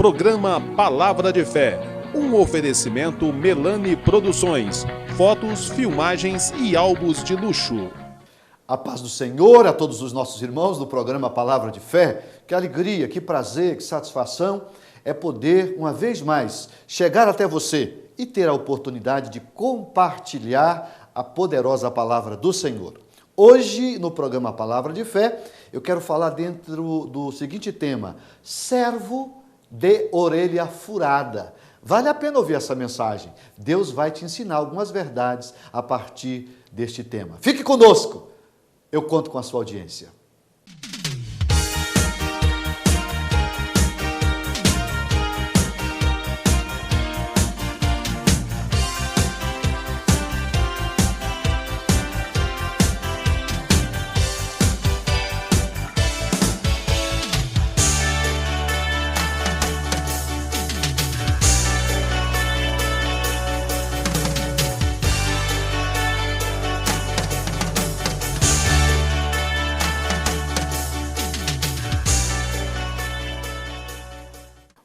Programa Palavra de Fé, um oferecimento Melani Produções, fotos, filmagens e álbuns de luxo. A paz do Senhor a todos os nossos irmãos do programa Palavra de Fé. Que alegria, que prazer, que satisfação é poder, uma vez mais, chegar até você e ter a oportunidade de compartilhar a poderosa palavra do Senhor. Hoje, no programa Palavra de Fé, eu quero falar dentro do seguinte tema: servo de orelha furada. Vale a pena ouvir essa mensagem. Deus vai te ensinar algumas verdades a partir deste tema. Fique conosco, eu conto com a sua audiência.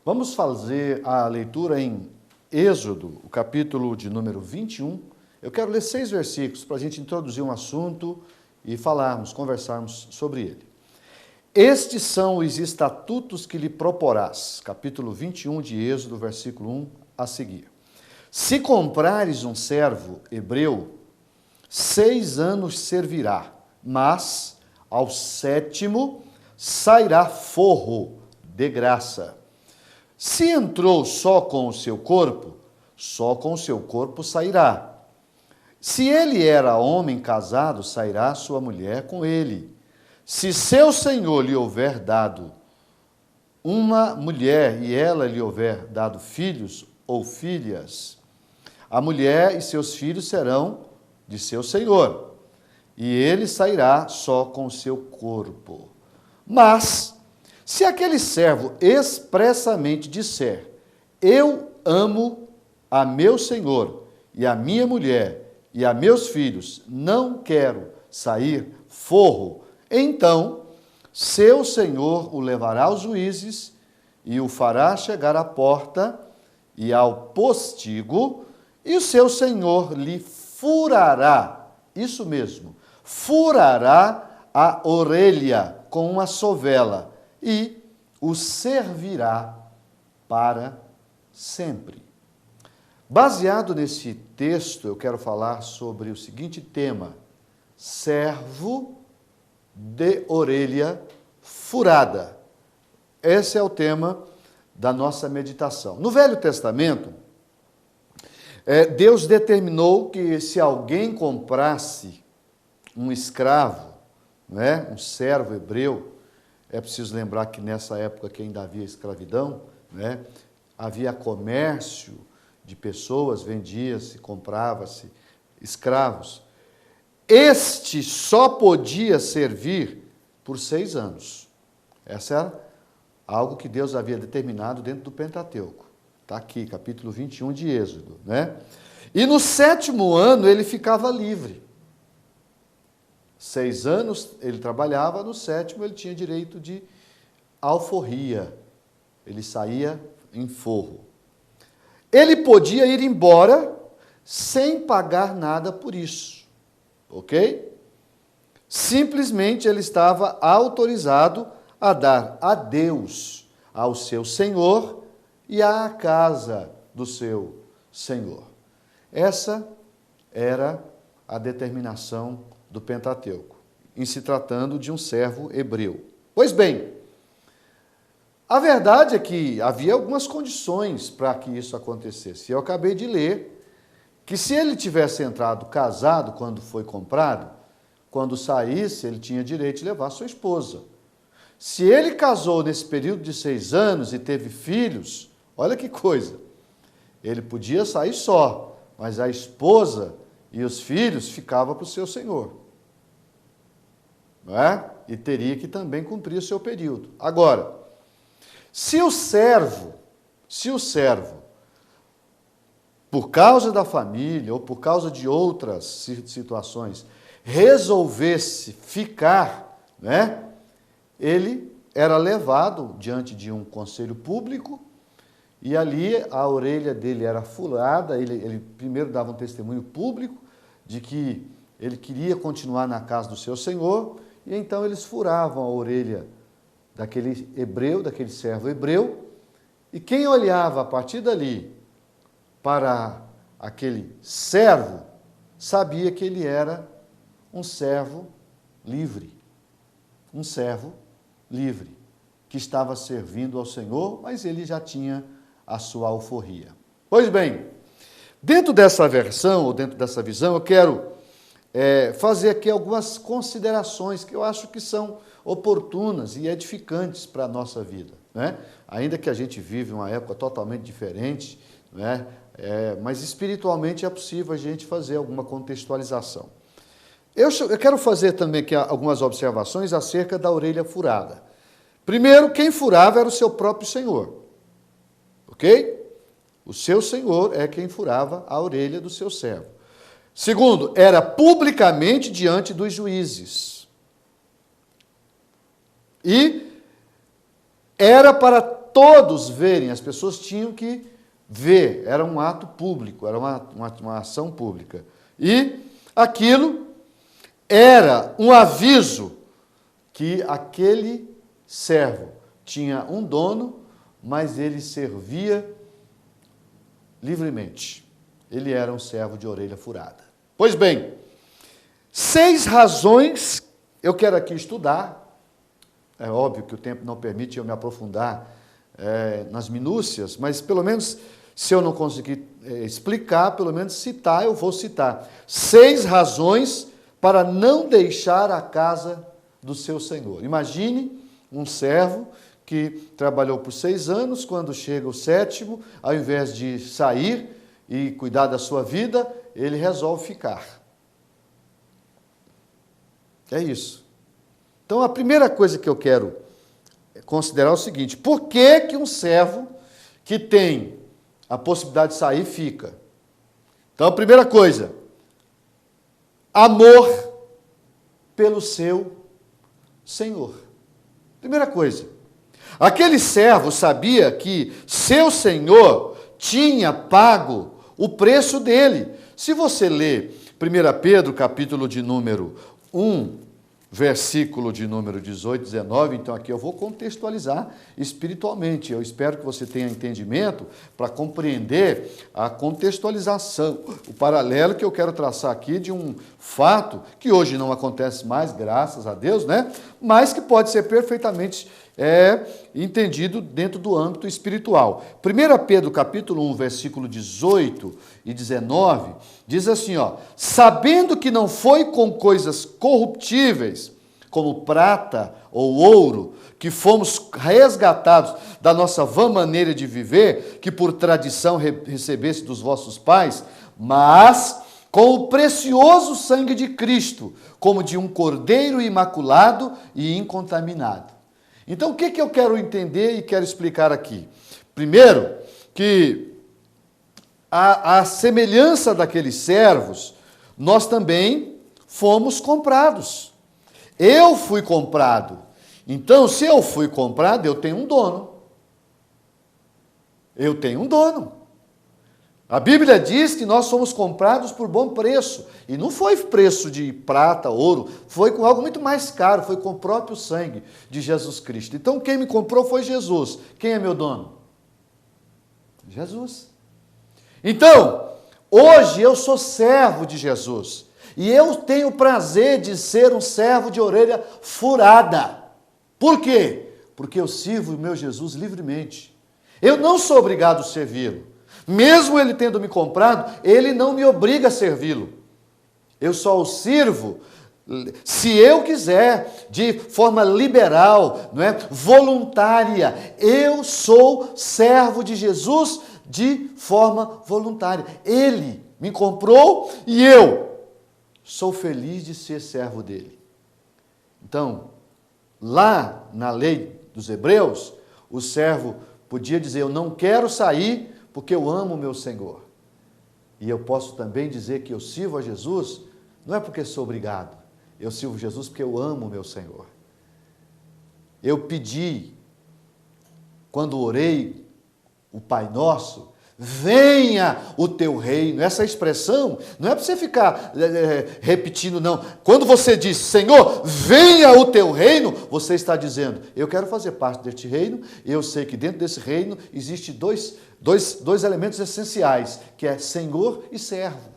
Vamos fazer a leitura em Êxodo, o capítulo de número 21. Eu quero ler 6 versículos para a gente introduzir um assunto e conversarmos sobre ele. Estes são os estatutos que lhe proporás. Capítulo 21 de Êxodo, versículo 1 a seguir. Se comprares um servo hebreu, 6 anos servirá, mas ao 7º sairá forro de graça. Se entrou só com o seu corpo, só com o seu corpo sairá. Se ele era homem casado, sairá sua mulher com ele. Se seu senhor lhe houver dado uma mulher e ela lhe houver dado filhos ou filhas, a mulher e seus filhos serão de seu senhor, e ele sairá só com o seu corpo. Mas se aquele servo expressamente disser: eu amo a meu senhor e a minha mulher e a meus filhos, não quero sair forro, então seu senhor o levará aos juízes e o fará chegar à porta e ao postigo, e o seu senhor lhe furará, isso mesmo, furará a orelha com uma sovela, e o servirá para sempre. Baseado nesse texto, eu quero falar sobre o seguinte tema: servo de orelha furada. Esse é o tema da nossa meditação. No Velho Testamento, Deus determinou que se alguém comprasse um escravo, um servo hebreu, é preciso lembrar que nessa época que ainda havia escravidão, havia comércio de pessoas, vendia-se, comprava-se escravos. Este só podia servir por 6 anos. Essa era algo que Deus havia determinado dentro do Pentateuco. Está aqui, capítulo 21 de Êxodo. E no 7º ano ele ficava livre. 6 anos ele trabalhava, no 7º ele tinha direito de alforria. Ele saía em forro. Ele podia ir embora sem pagar nada por isso, ok? Simplesmente ele estava autorizado a dar adeus ao seu senhor e à casa do seu senhor. Essa era a determinação do Pentateuco, em se tratando de um servo hebreu. Pois bem, a verdade é que havia algumas condições para que isso acontecesse. Eu acabei de ler que se ele tivesse entrado casado quando foi comprado, quando saísse, ele tinha direito de levar sua esposa. Se ele casou nesse período de 6 anos e teve filhos, olha que coisa, ele podia sair só, mas a esposa e os filhos ficavam para o seu senhor. E teria que também cumprir o seu período. Agora, se o servo, por causa da família ou por causa de outras situações, resolvesse ficar, ele era levado diante de um conselho público e ali a orelha dele era furada, ele primeiro dava um testemunho público de que ele queria continuar na casa do seu senhor, e então eles furavam a orelha daquele hebreu, daquele servo hebreu, e quem olhava a partir dali para aquele servo, sabia que ele era um servo livre. Um servo livre, que estava servindo ao Senhor, mas ele já tinha a sua alforria. Pois bem, dentro dessa versão, ou dentro dessa visão, eu quero fazer aqui algumas considerações que eu acho que são oportunas e edificantes para a nossa vida, né? Ainda que a gente vive uma época totalmente diferente, né? Mas espiritualmente é possível a gente fazer alguma contextualização. Eu quero fazer também aqui algumas observações acerca da orelha furada. Primeiro, quem furava era o seu próprio senhor, ok? O seu senhor é quem furava a orelha do seu servo. Segundo, era publicamente diante dos juízes. E era para todos verem, as pessoas tinham que ver, era um ato público, era uma ação pública. E aquilo era um aviso que aquele servo tinha um dono, mas ele servia livremente. Ele era um servo de orelha furada. Pois bem, 6 razões eu quero aqui estudar. É óbvio que o tempo não permite eu me aprofundar nas minúcias, mas pelo menos, se eu não conseguir explicar, pelo menos citar, eu vou citar. 6 razões para não deixar a casa do seu senhor. Imagine um servo que trabalhou por 6 anos, quando chega o 7º, ao invés de sair e cuidar da sua vida, ele resolve ficar. É isso. Então, a primeira coisa que eu quero considerar é o seguinte: por que que um servo que tem a possibilidade de sair fica? Então, a primeira coisa, amor pelo seu senhor. Primeira coisa, aquele servo sabia que seu senhor tinha pago o preço dele. Se você ler 1 Pedro, capítulo de número 1, versículo de número 18, 19, então aqui eu vou contextualizar espiritualmente. Eu espero que você tenha entendimento para compreender a contextualização, o paralelo que eu quero traçar aqui de um fato que hoje não acontece mais, graças a Deus, né? Mas que pode ser perfeitamente entendido dentro do âmbito espiritual. 1 Pedro, capítulo 1, versículo 18 e 19, diz assim, ó: sabendo que não foi com coisas corruptíveis, como prata ou ouro, que fomos resgatados da nossa vã maneira de viver, que por tradição recebeste dos vossos pais, mas com o precioso sangue de Cristo, como de um cordeiro imaculado e incontaminado. Então, o que eu quero entender e quero explicar aqui? Primeiro, que a semelhança daqueles servos, nós também fomos comprados. Eu fui comprado. Então, se eu fui comprado, eu tenho um dono. Eu tenho um dono. A Bíblia diz que nós somos comprados por bom preço. E não foi preço de prata, ouro, foi com algo muito mais caro, foi com o próprio sangue de Jesus Cristo. Então quem me comprou foi Jesus. Quem é meu dono? Jesus. Então, hoje eu sou servo de Jesus. E eu tenho o prazer de ser um servo de orelha furada. Por quê? Porque eu sirvo o meu Jesus livremente. Eu não sou obrigado a servi-lo. Mesmo ele tendo me comprado, ele não me obriga a servi-lo. Eu só o sirvo se eu quiser, de forma liberal, não é? Voluntária. Eu sou servo de Jesus de forma voluntária. Ele me comprou e eu sou feliz de ser servo dele. Então, lá na lei dos Hebreus, o servo podia dizer: eu não quero sair porque eu amo o meu Senhor. E eu posso também dizer que eu sirvo a Jesus, não é porque sou obrigado, eu sirvo Jesus porque eu amo o meu Senhor. Eu pedi, quando orei, o Pai Nosso, venha o teu reino. Essa expressão não é para você ficar repetindo, não. Quando você diz, Senhor, venha o teu reino, você está dizendo, eu quero fazer parte deste reino, eu sei que dentro desse reino existe dois elementos essenciais, que é Senhor e servo.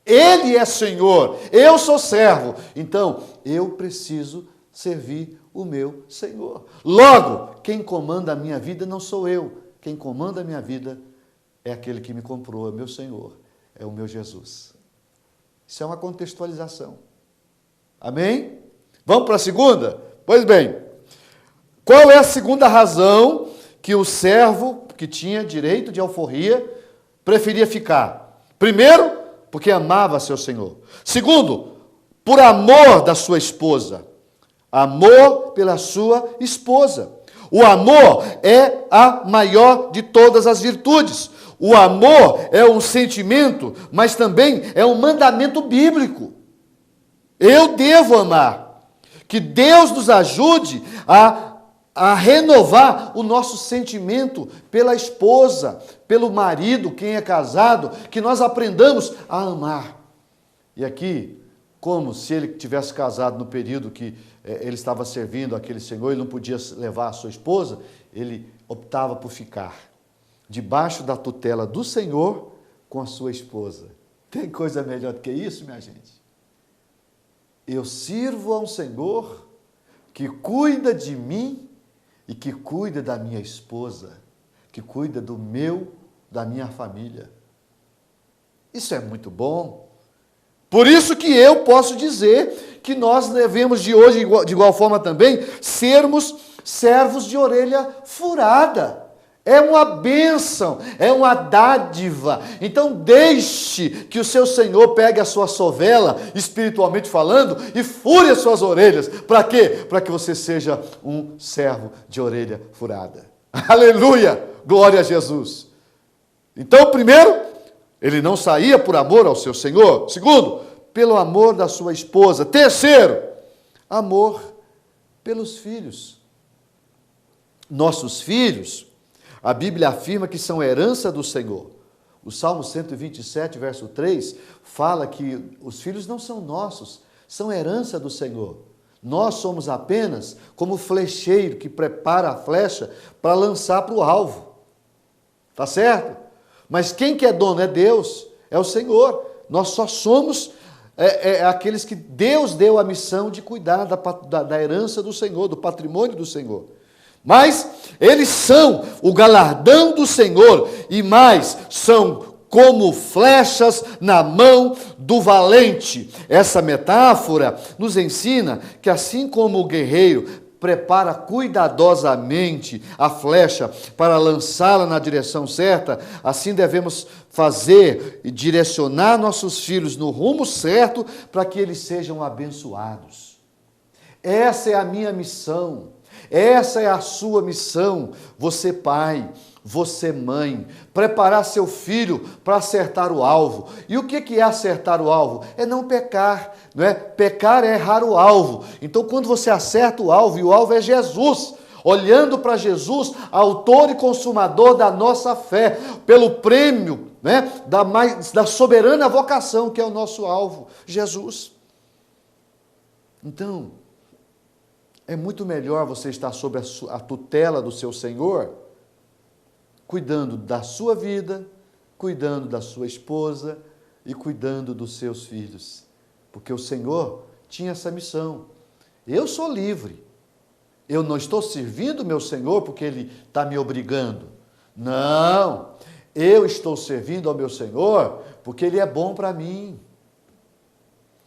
Ele é Senhor, eu sou servo, então eu preciso servir o meu Senhor. Logo, quem comanda a minha vida não sou eu, quem comanda a minha vida é aquele que me comprou, é meu Senhor, é o meu Jesus. Isso é uma contextualização. Amém? Vamos para a segunda? Pois bem, qual é a segunda razão que o servo que tinha direito de alforria preferia ficar? Primeiro, porque amava seu Senhor. Segundo, por amor da sua esposa. Amor pela sua esposa. O amor é a maior de todas as virtudes. O amor é um sentimento, mas também é um mandamento bíblico. Eu devo amar. Que Deus nos ajude a renovar o nosso sentimento pela esposa, pelo marido, quem é casado, que nós aprendamos a amar. E aqui, como se ele tivesse casado no período que ele estava servindo aquele senhor, ele não podia levar a sua esposa, ele optava por ficar debaixo da tutela do Senhor com a sua esposa. Tem coisa melhor do que isso, minha gente? Eu sirvo a um Senhor que cuida de mim e que cuida da minha esposa, que cuida da minha família. Isso é muito bom. Por isso que eu posso dizer que nós devemos de hoje, de igual forma também, sermos servos de orelha furada. É uma bênção, é uma dádiva. Então deixe que o seu Senhor pegue a sua sovela, espiritualmente falando, e fure as suas orelhas. Para quê? Para que você seja um servo de orelha furada. Aleluia! Glória a Jesus. Então, primeiro, ele não saía por amor ao seu Senhor. Segundo, pelo amor da sua esposa. Terceiro, amor pelos filhos. Nossos filhos, a Bíblia afirma que são herança do Senhor. O Salmo 127, verso 3, fala que os filhos não são nossos, são herança do Senhor. Nós somos apenas como o flecheiro que prepara a flecha para lançar para o alvo. Tá certo? Mas quem que é dono é Deus, é o Senhor. Nós só somos aqueles que Deus deu a missão de cuidar da herança do Senhor, do patrimônio do Senhor. Mas eles são o galardão do Senhor e mais, são como flechas na mão do valente. Essa metáfora nos ensina que assim como o guerreiro prepara cuidadosamente a flecha para lançá-la na direção certa, assim devemos fazer e direcionar nossos filhos no rumo certo para que eles sejam abençoados. Essa é a minha missão. Essa é a sua missão, você pai, você mãe, preparar seu filho para acertar o alvo. E o que é acertar o alvo? É não pecar, não é? Pecar é errar o alvo. Então, quando você acerta o alvo, e o alvo é Jesus, olhando para Jesus, autor e consumador da nossa fé, pelo prêmio, né, da soberana vocação, que é o nosso alvo, Jesus. Então, é muito melhor você estar sob a tutela do seu Senhor, cuidando da sua vida, cuidando da sua esposa e cuidando dos seus filhos. Porque o Senhor tinha essa missão. Eu sou livre. Eu não estou servindo o meu Senhor porque Ele está me obrigando. Não. Eu estou servindo ao meu Senhor porque Ele é bom para mim.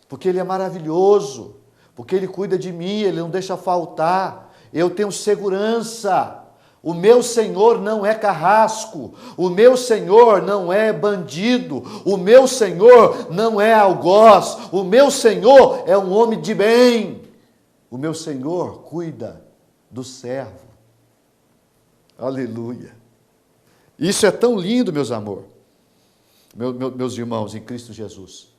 Porque Ele é maravilhoso. Porque Ele cuida de mim, Ele não deixa faltar. Eu tenho segurança. O meu Senhor não é carrasco. O meu Senhor não é bandido. O meu Senhor não é algoz. O meu Senhor é um homem de bem. O meu Senhor cuida do servo. Aleluia. Isso é tão lindo, meus meus irmãos em Cristo Jesus,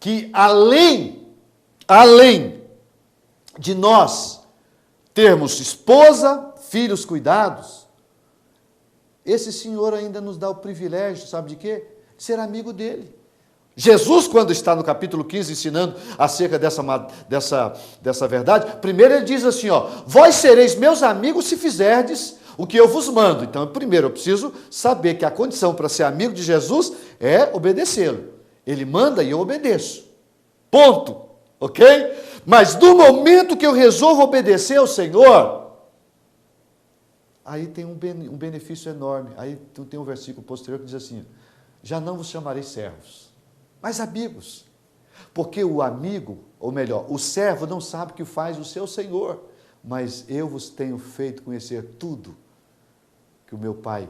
que além de nós termos esposa, filhos cuidados, esse Senhor ainda nos dá o privilégio, sabe de quê? De ser amigo dele. Jesus, quando está no capítulo 15 ensinando acerca dessa verdade, primeiro ele diz assim, ó, vós sereis meus amigos se fizerdes o que eu vos mando. Então, primeiro eu preciso saber que a condição para ser amigo de Jesus é obedecê-lo. Ele manda e eu obedeço. Ponto. Ok? Mas do momento que eu resolvo obedecer ao Senhor, aí tem um benefício enorme. Aí tem um versículo posterior que diz assim, já não vos chamarei servos, mas amigos. Porque o amigo, ou melhor, o servo não sabe o que faz o seu Senhor, mas eu vos tenho feito conhecer tudo que o meu Pai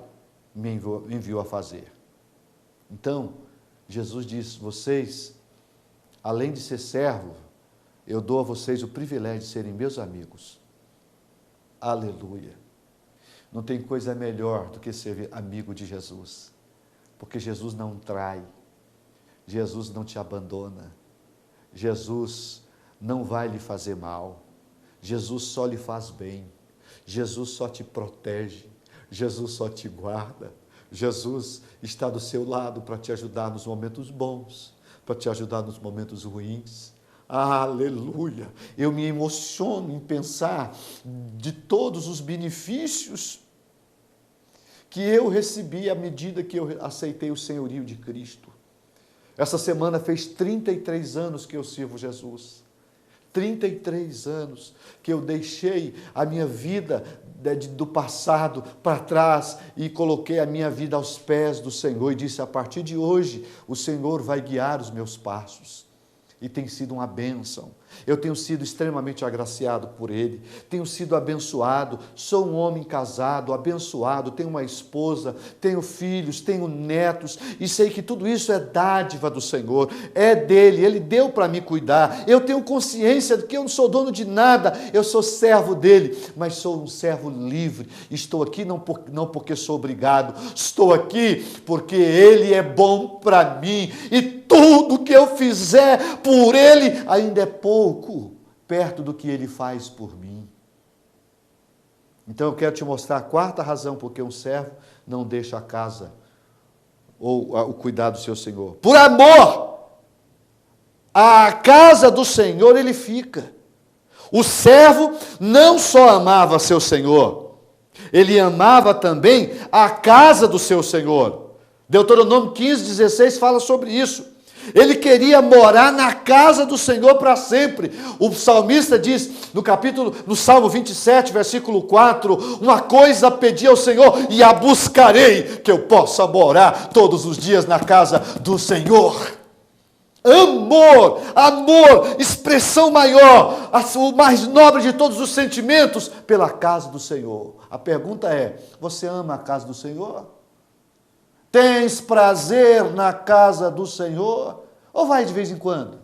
me enviou a fazer. Então, Jesus diz, vocês, além de ser servo, eu dou a vocês o privilégio de serem meus amigos. Aleluia. Não tem coisa melhor do que ser amigo de Jesus, porque Jesus não trai, Jesus não te abandona, Jesus não vai lhe fazer mal, Jesus só lhe faz bem, Jesus só te protege, Jesus só te guarda, Jesus está do seu lado para te ajudar nos momentos bons, para te ajudar nos momentos ruins. Aleluia! Eu me emociono em pensar de todos os benefícios que eu recebi à medida que eu aceitei o senhorio de Cristo. Essa semana fez 33 anos que eu sirvo Jesus. 33 anos que eu deixei a minha vida do passado para trás e coloquei a minha vida aos pés do Senhor e disse, a partir de hoje, o Senhor vai guiar os meus passos. E tem sido uma bênção. Eu tenho sido extremamente agraciado por Ele, tenho sido abençoado, sou um homem casado, abençoado, tenho uma esposa, tenho filhos, tenho netos, e sei que tudo isso é dádiva do Senhor, é dEle, Ele deu para me cuidar, eu tenho consciência de que eu não sou dono de nada, eu sou servo dEle, mas sou um servo livre, estou aqui não porque sou obrigado, estou aqui porque Ele é bom para mim, e tudo que eu fizer por Ele ainda é pouco, perto do que Ele faz por mim. Então eu quero te mostrar a quarta razão porque um servo não deixa a casa ou o cuidado do seu Senhor. Por amor à casa do Senhor ele fica. O servo não só amava seu Senhor, ele amava também a casa do seu Senhor. Deuteronômio 15:16 fala sobre isso. Ele queria morar na casa do Senhor para sempre. O salmista diz no Salmo 27, versículo 4, uma coisa pedi ao Senhor e a buscarei, que eu possa morar todos os dias na casa do Senhor. Amor, expressão maior, o mais nobre de todos os sentimentos, pela casa do Senhor. A pergunta é, você ama a casa do Senhor? Tens prazer na casa do Senhor? Ou vai de vez em quando?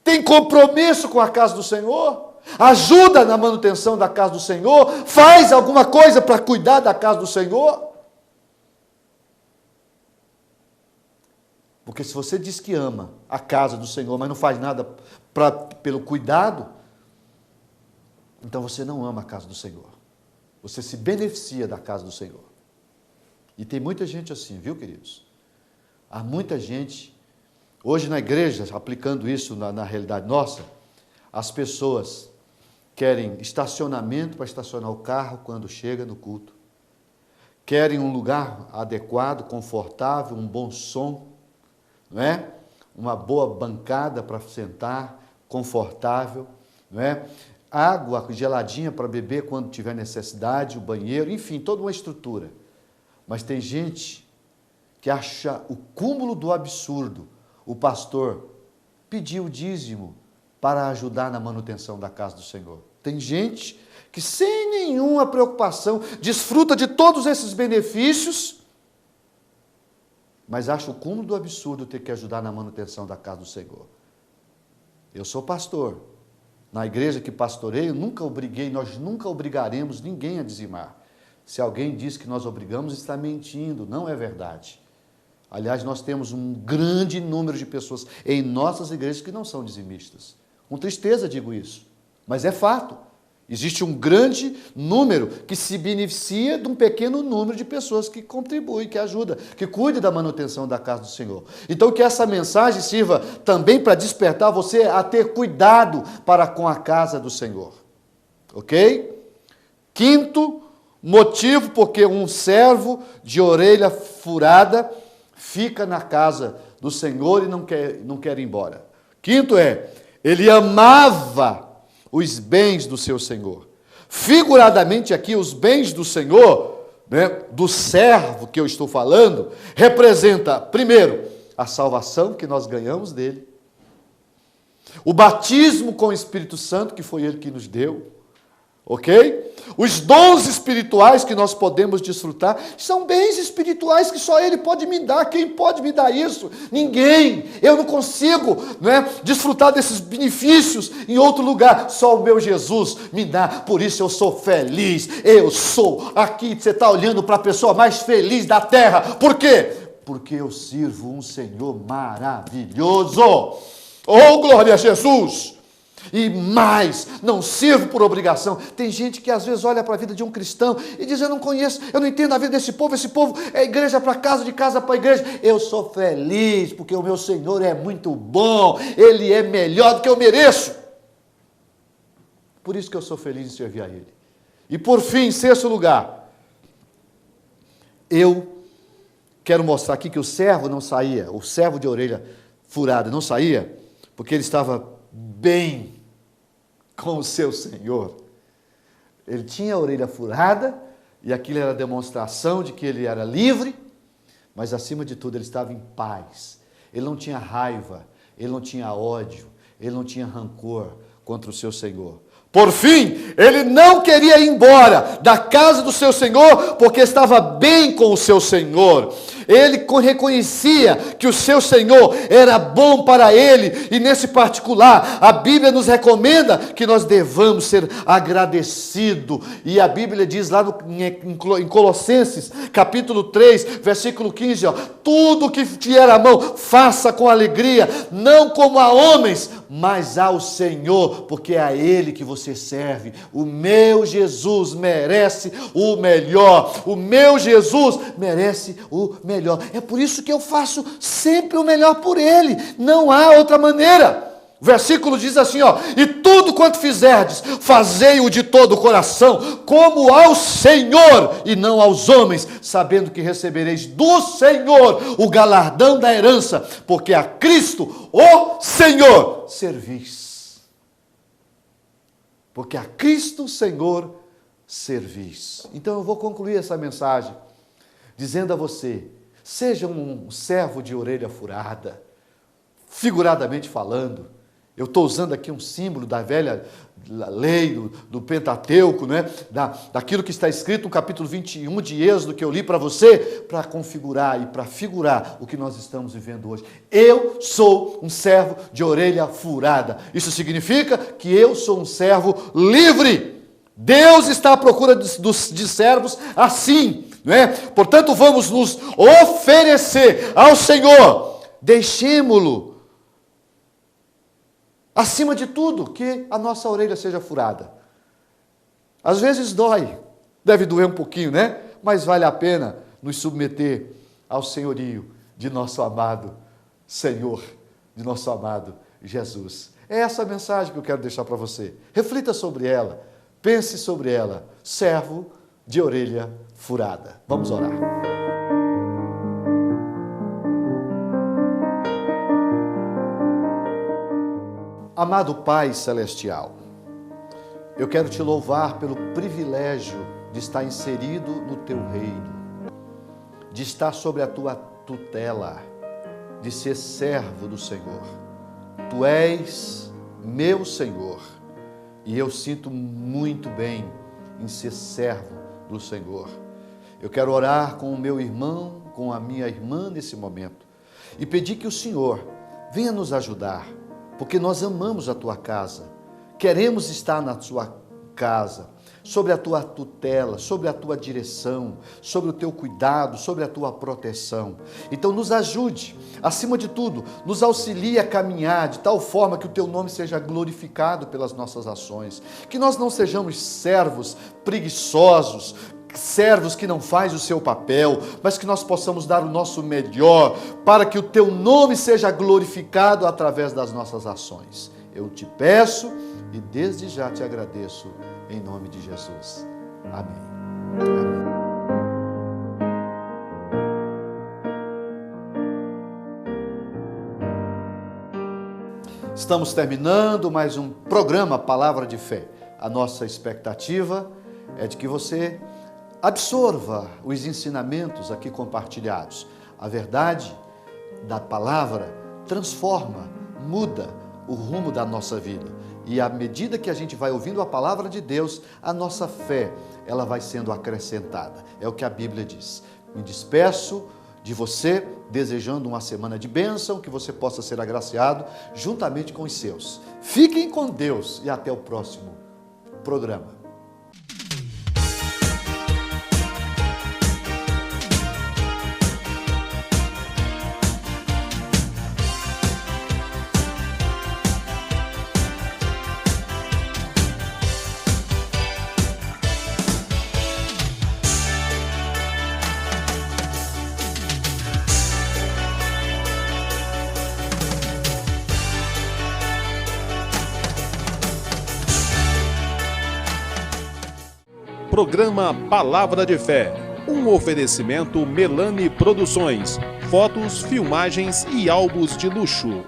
Tem compromisso com a casa do Senhor? Ajuda na manutenção da casa do Senhor? Faz alguma coisa para cuidar da casa do Senhor? Porque se você diz que ama a casa do Senhor, mas não faz nada pelo cuidado, então você não ama a casa do Senhor. Você se beneficia da casa do Senhor. E tem muita gente assim, viu, queridos? Há muita gente, hoje na igreja, aplicando isso na realidade nossa, as pessoas querem estacionamento para estacionar o carro quando chega no culto. Querem um lugar adequado, confortável, um bom som, não é? Uma boa bancada para sentar, confortável, não é? Água geladinha para beber quando tiver necessidade, o banheiro, enfim, toda uma estrutura. Mas tem gente que acha o cúmulo do absurdo o pastor pedir o dízimo para ajudar na manutenção da casa do Senhor. Tem gente que sem nenhuma preocupação desfruta de todos esses benefícios, mas acha o cúmulo do absurdo ter que ajudar na manutenção da casa do Senhor. Eu sou pastor. Na igreja que pastoreio, nós nunca obrigaremos ninguém a dizimar. Se alguém diz que nós obrigamos, está mentindo, não é verdade. Aliás, nós temos um grande número de pessoas em nossas igrejas que não são dizimistas. Com tristeza digo isso, mas é fato. Existe um grande número que se beneficia de um pequeno número de pessoas que contribuem, que ajudam, que cuidam da manutenção da casa do Senhor. Então que essa mensagem sirva também para despertar você a ter cuidado para com a casa do Senhor. Ok? Quinto motivo, porque um servo de orelha furada fica na casa do Senhor e não quer ir embora. Quinto ele amava os bens do seu Senhor. Figuradamente aqui, os bens do Senhor, né, do servo que eu estou falando, representa, primeiro, a salvação que nós ganhamos dele, o batismo com o Espírito Santo, que foi ele que nos deu, ok? Os dons espirituais que nós podemos desfrutar são bens espirituais que só Ele pode me dar. Quem pode me dar isso? Ninguém. Eu não consigo, né, desfrutar desses benefícios em outro lugar. Só o meu Jesus me dá. Por isso eu sou feliz. Eu sou. Aqui você está olhando para a pessoa mais feliz da terra. Por quê? Porque eu sirvo um Senhor maravilhoso. Oh, glória a Jesus! E mais, não sirvo por obrigação. Tem gente que às vezes olha para a vida de um cristão e diz, eu não conheço, eu não entendo a vida desse povo, esse povo é igreja para casa, de casa para igreja. Eu sou feliz porque o meu Senhor é muito bom, Ele é melhor do que eu mereço. Por isso que eu sou feliz em servir a Ele. E por fim, em sexto lugar, eu quero mostrar aqui que o servo não saía, o servo de orelha furada não saía, porque ele estava bem com o seu Senhor. Ele tinha a orelha furada, e aquilo era demonstração de que ele era livre, mas acima de tudo ele estava em paz. Ele não tinha raiva, ele não tinha ódio, ele não tinha rancor contra o seu Senhor. Por fim, ele não queria ir embora da casa do seu Senhor, porque estava bem com o seu Senhor. Ele reconhecia que o seu Senhor era bom para ele, e nesse particular, a Bíblia nos recomenda que nós devamos ser agradecidos. E a Bíblia diz lá em Colossenses, capítulo 3, versículo 15, tudo que vier à mão, faça com alegria, não como a homens, mas ao Senhor, porque é a Ele que você serve. O meu Jesus merece o melhor. O meu Jesus merece o melhor. É por isso que eu faço sempre o melhor por Ele. Não há outra maneira. O versículo diz assim, e tudo quanto fizerdes, fazei-o de todo o coração, como ao Senhor e não aos homens, sabendo que recebereis do Senhor o galardão da herança, porque a Cristo, o Senhor, servis. Porque a Cristo, Senhor, servis. Então eu vou concluir essa mensagem dizendo a você, seja um servo de orelha furada, figuradamente falando. Eu estou usando aqui um símbolo da velha lei, do Pentateuco, né? Daquilo que está escrito no capítulo 21 de Êxodo, que eu li para você, para configurar e para figurar o que nós estamos vivendo hoje. Eu sou um servo de orelha furada. Isso significa que eu sou um servo livre. Deus está à procura de servos assim, não é? Portanto, vamos nos oferecer ao Senhor. Deixemo-lo. Acima de tudo, que a nossa orelha seja furada. Às vezes dói, deve doer um pouquinho, né? Mas vale a pena nos submeter ao senhorio de nosso amado Senhor, de nosso amado Jesus. É essa a mensagem que eu quero deixar para você. Reflita sobre ela, pense sobre ela. Servo de orelha furada. Vamos orar. Amado Pai Celestial, eu quero te louvar pelo privilégio de estar inserido no teu reino, de estar sob a tua tutela, de ser servo do Senhor. Tu és meu Senhor e eu sinto muito bem em ser servo do Senhor. Eu quero orar com o meu irmão, com a minha irmã nesse momento e pedir que o Senhor venha nos ajudar, porque nós amamos a tua casa, queremos estar na tua casa, sobre a tua tutela, sobre a tua direção, sobre o teu cuidado, sobre a tua proteção. Então nos ajude, acima de tudo, nos auxilie a caminhar de tal forma que o teu nome seja glorificado pelas nossas ações, que nós não sejamos servos preguiçosos, servos que não fazem o seu papel, mas que nós possamos dar o nosso melhor para que o teu nome seja glorificado através das nossas ações. Eu te peço e desde já te agradeço em nome de Jesus. Amém. Amém. Estamos terminando mais um programa Palavra de Fé. A nossa expectativa é de que você absorva os ensinamentos aqui compartilhados. A verdade da palavra transforma, muda o rumo da nossa vida. E à medida que a gente vai ouvindo a palavra de Deus, a nossa fé, ela vai sendo acrescentada. É o que a Bíblia diz. Me despeço de você, desejando uma semana de bênção, que você possa ser agraciado juntamente com os seus. Fiquem com Deus e até o próximo programa. Programa Palavra de Fé, um oferecimento Melani Produções, fotos, filmagens e álbuns de luxo.